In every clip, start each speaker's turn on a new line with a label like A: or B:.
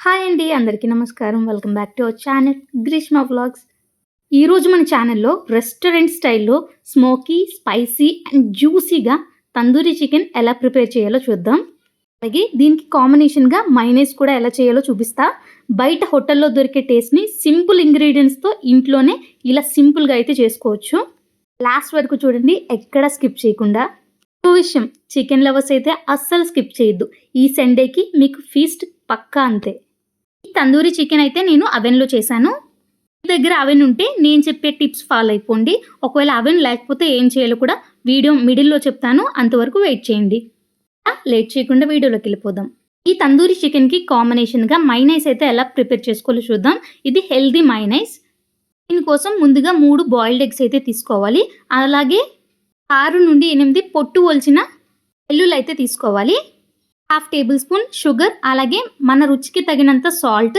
A: Hi అండి, అందరికీ నమస్కారం. Welcome back to our channel Greeshma vlogs. ఈరోజు మన ఛానల్లో రెస్టారెంట్ స్టైల్లో స్మోకీ, స్పైసీ అండ్ జ్యూసీగా తందూరి చికెన్ ఎలా ప్రిపేర్ చేయాలో చూద్దాం. అలాగే దీనికి కాంబినేషన్గా మైనీస్ కూడా ఎలా చేయాలో చూపిస్తా. బయట హోటల్లో దొరికే టేస్ట్ని సింపుల్ ఇంగ్రీడియంట్స్తో ఇంట్లోనే ఇలా సింపుల్గా అయితే చేసుకోవచ్చు. లాస్ట్ వరకు చూడండి, ఎక్కడా స్కిప్ చేయకుండా. ఇంకో విషయం, చికెన్ లవర్స్ అయితే అస్సలు స్కిప్ చేయొద్దు. ఈ సండేకి మీకు ఫీస్ట్ పక్కా అంతే. తందూరి చికెన్ అయితే నేను అవెన్లో చేశాను. మీ దగ్గర అవెన్ ఉంటే నేను చెప్పే టిప్స్ ఫాలో అయిపోండి. ఒకవేళ అవెన్ లేకపోతే ఏం చేయాలో కూడా వీడియో మిడిల్లో చెప్తాను, అంతవరకు వెయిట్ చేయండి. లేట్ చేయకుండా వీడియోలోకి వెళ్ళిపోదాం. ఈ తందూరి చికెన్కి కాంబినేషన్గా మైనైస్ అయితే ఎలా ప్రిపేర్ చేసుకోవాలో చూద్దాం. ఇది హెల్దీ మైనైస్. దీనికోసం ముందుగా 3 బాయిల్డ్ ఎగ్స్ అయితే తీసుకోవాలి. అలాగే 6 నుండి 8 పొట్టు ఒలిచిన వెల్లుల్లి అయితే తీసుకోవాలి. 1/2 టేబుల్ స్పూన్ షుగర్, అలాగే మన రుచికి తగినంత salt,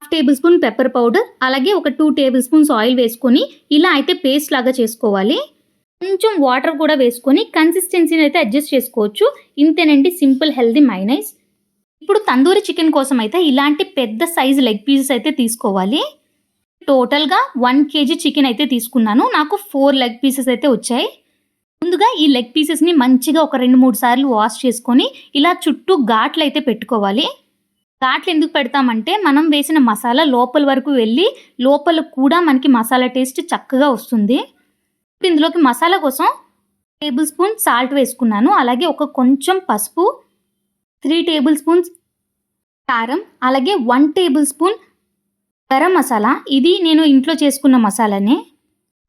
A: 1/2 table spoon pepper powder, అలాగే ఒక 2 టేబుల్ స్పూన్స్ ఆయిల్ వేసుకొని ఇలా అయితే పేస్ట్ లాగా చేసుకోవాలి. కొంచెం వాటర్ కూడా వేసుకొని కన్సిస్టెన్సీని అయితే అడ్జస్ట్ చేసుకోవచ్చు. ఇంతేనండి, సింపుల్ హెల్దీ మైనైస్. ఇప్పుడు తందూరి చికెన్ కోసం అయితే ఇలాంటి పెద్ద సైజు లెగ్ పీసెస్ అయితే తీసుకోవాలి. టోటల్గా 1 కేజీ చికెన్ అయితే తీసుకున్నాను. నాకు 4 లెగ్ పీసెస్ అయితే వచ్చాయి. ముందుగా ఈ లెగ్ పీసెస్ని మంచిగా ఒక 2-3 సార్లు వాష్ చేసుకొని ఇలా చుట్టూ ఘాట్లు అయితే పెట్టుకోవాలి. ఘాట్లు ఎందుకు పెడతామంటే మనం వేసిన మసాలా లోపల వరకు వెళ్ళి లోపల కూడా మనకి మసాలా టేస్ట్ చక్కగా వస్తుంది. ఇందులోకి మసాలా కోసం 1 టేబుల్ స్పూన్ సాల్ట్ వేసుకున్నాను. అలాగే ఒక కొంచెం పసుపు, 3 టేబుల్ స్పూన్స్ కారం, అలాగే 1 టేబుల్ స్పూన్ గరం మసాలా. ఇది నేను ఇంట్లో చేసుకున్న మసాలానే.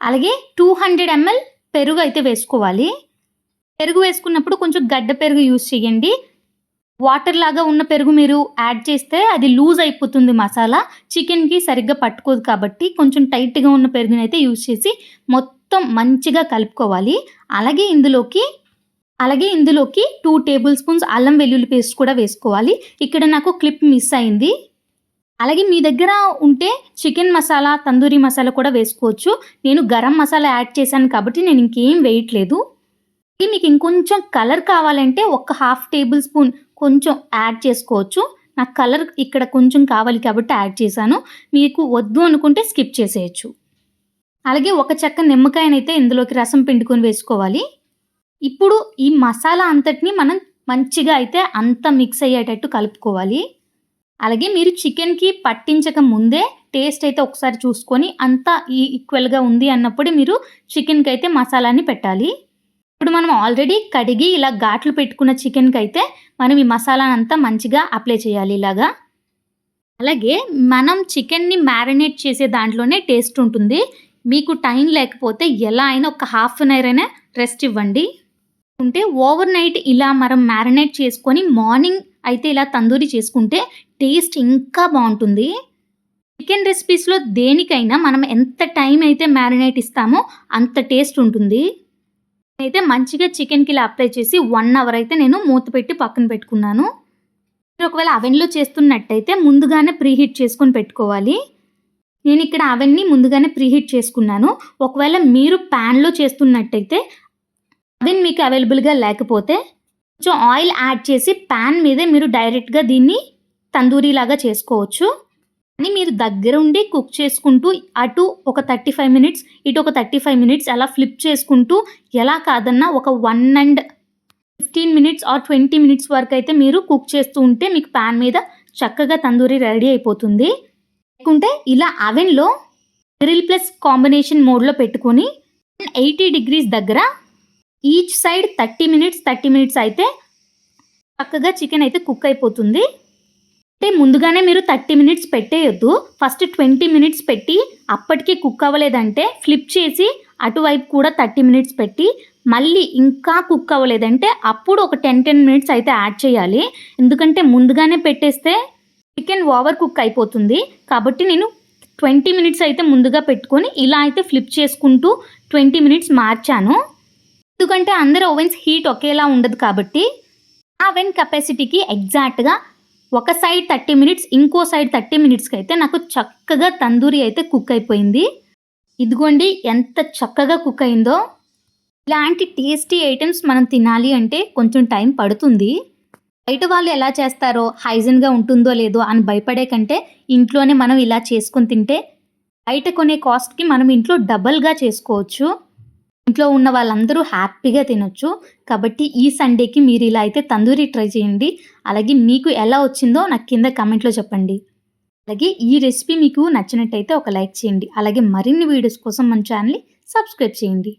A: అలాగే 200 ml పెరుగు అయితే వేసుకోవాలి. పెరుగు వేసుకున్నప్పుడు కొంచెం గడ్డ పెరుగు యూజ్ చేయండి. వాటర్ లాగా ఉన్న పెరుగు మీరు యాడ్ చేస్తే అది లూజ్ అయిపోతుంది, మసాలా చికెన్కి సరిగ్గా పట్టుకోదు. కాబట్టి కొంచెం టైట్గా ఉన్న పెరుగుని అయితే యూజ్ చేసి మొత్తం మంచిగా కలుపుకోవాలి. అలాగే ఇందులోకి 2 టేబుల్ స్పూన్స్ అల్లం వెల్లుల్లి పేస్ట్ కూడా వేసుకోవాలి. ఇక్కడ నాకు క్లిప్ మిస్ అయింది. అలాగే మీ దగ్గర ఉంటే చికెన్ మసాలా, తందూరి మసాలా కూడా వేసుకోవచ్చు. నేను గరం మసాలా యాడ్ చేశాను కాబట్టి నేను ఇంకేం వేయట్లేదు. మీకు ఇంకొంచెం కలర్ కావాలంటే ఒక 1/2 టేబుల్ స్పూన్ కొంచెం యాడ్ చేసుకోవచ్చు. నాకు కలర్ ఇక్కడ కొంచెం కావాలి కాబట్టి యాడ్ చేశాను. మీకు వద్దు అనుకుంటే స్కిప్ చేసేయచ్చు. అలాగే ఒక చెక్క నిమ్మకాయనైతే ఇందులోకి రసం పిండుకొని వేసుకోవాలి. ఇప్పుడు ఈ మసాలా అంతటిని మనం మంచిగా అయితే అంతా మిక్స్ అయ్యేటట్టు కలుపుకోవాలి. అలాగే మీరు చికెన్కి పట్టించక ముందే టేస్ట్ అయితే ఒకసారి చూసుకొని అంతా ఈక్వల్గా ఉంది అన్నప్పుడు మీరు చికెన్కి అయితే మసాలాని పెట్టాలి. ఇప్పుడు మనం ఆల్రెడీ కడిగి ఇలా ఘాట్లు పెట్టుకున్న చికెన్కి అయితే మనం ఈ మసాలాని అంతా మంచిగా అప్లై చేయాలి ఇలాగా. అలాగే మనం చికెన్ని మ్యారినేట్ చేసే దాంట్లోనే టేస్ట్ ఉంటుంది. మీకు టైం లేకపోతే ఎలా అయినా ఒక 1/2 అవర్ అయినా రెస్ట్ ఇవ్వండి. ఉంటే ఓవర్ నైట్ ఇలా మనం మ్యారినేట్ చేసుకొని మార్నింగ్ అయితే ఇలా తందూరి చేసుకుంటే టేస్ట్ ఇంకా బాగుంటుంది. చికెన్ రెసిపీస్లో దేనికైనా మనం ఎంత టైం అయితే మ్యారినేట్ ఇస్తామో అంత టేస్ట్ ఉంటుంది. అయితే మంచిగా చికెన్కి ఇలా అప్లై చేసి 1 అవర్ అయితే నేను మూత పెట్టి పక్కన పెట్టుకున్నాను. మీరు ఒకవేళ అవెన్లో చేస్తున్నట్టయితే ముందుగానే ప్రీహీట్ చేసుకొని పెట్టుకోవాలి. నేను ఇక్కడ అవెన్ని ముందుగానే ప్రీహీట్ చేసుకున్నాను. ఒకవేళ మీరు ప్యాన్లో చేస్తున్నట్టయితే అవెన్ మీకు అవైలబుల్గా లేకపోతే కొంచెం ఆయిల్ యాడ్ చేసి ప్యాన్ మీదే మీరు డైరెక్ట్గా దీన్ని తందూరి లాగా చేసుకోవచ్చు. అని మీరు దగ్గర ఉండి కుక్ చేసుకుంటూ అటు ఒక 35 మినిట్స్ ఇటు ఒక 35 మినిట్స్ అలా ఫ్లిప్ చేసుకుంటూ ఎలా కాదన్నా ఒక 1-15 మినిట్స్ ఆర్ 20 మినిట్స్ వరకు అయితే మీరు కుక్ చేస్తూ ఉంటే మీకు ప్యాన్ మీద చక్కగా తందూరి రెడీ అయిపోతుంది. లేకుంటే ఇలా అవెన్లో గ్రిల్ ప్లస్ కాంబినేషన్ మోడ్లో పెట్టుకొని 80 degrees దగ్గర ఈచ్ సైడ్ 30 మినిట్స్ అయితే చక్కగా చికెన్ అయితే కుక్ అయిపోతుంది. అంటే ముందుగానే మీరు 30 మినిట్స్ పెట్టేయొద్దు. ఫస్ట్ 20 మినిట్స్ పెట్టి అప్పటికే కుక్ అవ్వలేదంటే ఫ్లిప్ చేసి అటువైపు కూడా 30 మినిట్స్ పెట్టి మళ్ళీ ఇంకా కుక్ అవ్వలేదంటే అప్పుడు ఒక 10 మినిట్స్ అయితే యాడ్ చేయాలి. ఎందుకంటే ముందుగానే పెట్టేస్తే చికెన్ ఓవర్ కుక్ అయిపోతుంది. కాబట్టి నేను 20 మినిట్స్ అయితే ముందుగా పెట్టుకొని ఇలా అయితే ఫ్లిప్ చేసుకుంటూ 20 మినిట్స్ మార్చాను. ఎందుకంటే అందరి ఓవెన్స్ హీట్ ఒకేలా ఉండదు కాబట్టి అవెన్ కెపాసిటీకి ఎగ్జాక్ట్గా ఒక సైడ్ 30 మినిట్స్ ఇంకో సైడ్ 30 మినిట్స్కి అయితే నాకు చక్కగా తందూరి అయితే కుక్ అయిపోయింది. ఇదిగోండి ఎంత చక్కగా కుక్ అయిందో. ఇలాంటి టేస్టీ ఐటమ్స్ మనం తినాలి అంటే కొంచెం టైం పడుతుంది. బయట వాళ్ళు ఎలా చేస్తారో, హైజీన్‌గా ఉంటుందో లేదో అని భయపడే కంటే ఇంట్లోనే మనం ఇలా చేసుకొని తింటే బయట కొనే కాస్ట్‌కి మనం ఇంట్లో డబల్‌గా చేసుకోవచ్చు. ఇంట్లో ఉన్న వాళ్ళందరూ హ్యాపీగా తినొచ్చు. కాబట్టి ఈ సండేకి మీరు ఇలా అయితే తందూరి ట్రై చేయండి. అలాగే మీకు ఎలా వచ్చిందో నాకు కింద కామెంట్‌లో చెప్పండి. అలాగే ఈ రెసిపీ మీకు నచ్చినట్టయితే ఒక లైక్ చేయండి. అలాగే మరిన్ని వీడియోస్ కోసం మన ఛానల్‌ని సబ్స్క్రైబ్ చేయండి.